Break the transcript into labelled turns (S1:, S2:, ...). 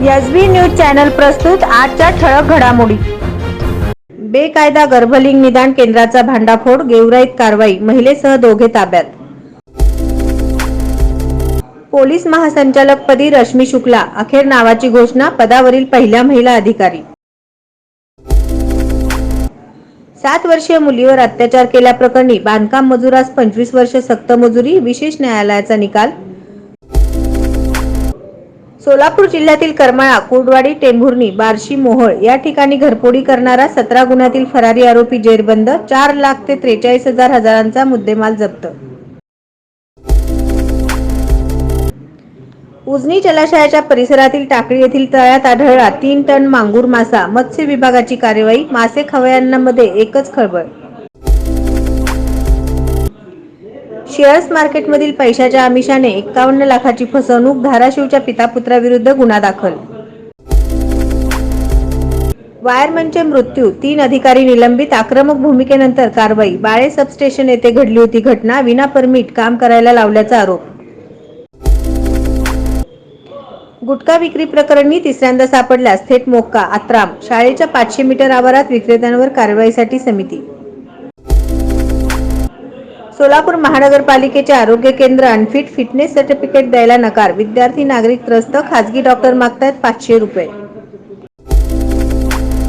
S1: SB news channel प्रस्तुत आजच्या ठळक घडामोडी। बेकायदा गर्भलिंग निदान केंद्राचा भांडाफोड, गेवराईत कारवाई, महिलेसह दोघे ताब्यात। पोलीस महासंचालकपदी रश्मी शुक्ला, अखेर नावाची घोषणा, पदावरील पहिल्या महिला अधिकारी। 7 वर्षीय मुलीवर अत्याचार केल्याप्रकरणी बांधकाम मजुरास 25 वर्ष सक्त मजुरी, विशेष न्यायालयाचा निकाल। सोलापूर जिल्ह्यातील करमाळा, कुर्डवाडी, टेंभुर्णी, बार्शी, मोहोळ या ठिकाणी घरफोडी करणारा 17 गुन्ह्यातील फरारी आरोपी जेरबंद, 4 लाख ते 43,000 हजारांचा मुद्देमाल जप्त। उजनी जलाशयाच्या परिसरातील टाकळी येथील तळ्यात आढळला 3 टन मांगूर मासा, मत्स्य विभागाची कार्यवाही, मासे खवय्यांमध्ये एकच खळबळ। शेअर्स मार्केटमधील पैशाच्या आमिषाने 51 लाखाची फसवणूक, धाराशिवच्या पितापुत्राविरुद्ध गुन्हा दाखल। वायरमनचे मृत्यू, 3 अधिकारी निलंबित, आक्रमक भूमिकेनंतर कारवाई, बाळे सबस्टेशन येथे घडली होती घटना, विना परमिट काम करायला लावल्याचा आरोप। गुटखा विक्री प्रकरणी तिसऱ्यांदा सापडल्यास थेट मोक्का, आत्राम, शाळेच्या 500 मीटर आवारात विक्रेत्यांवर कारवाईसाठी समिती। सोलापूर महानगरपालिकेचे आरोग्य केंद्र अनफिट, फिटनेस सर्टिफिकेट द्यायला नकार, विद्यार्थी नागरिक त्रस्त, खासगी डॉक्टर मागतायत 500 रुपये।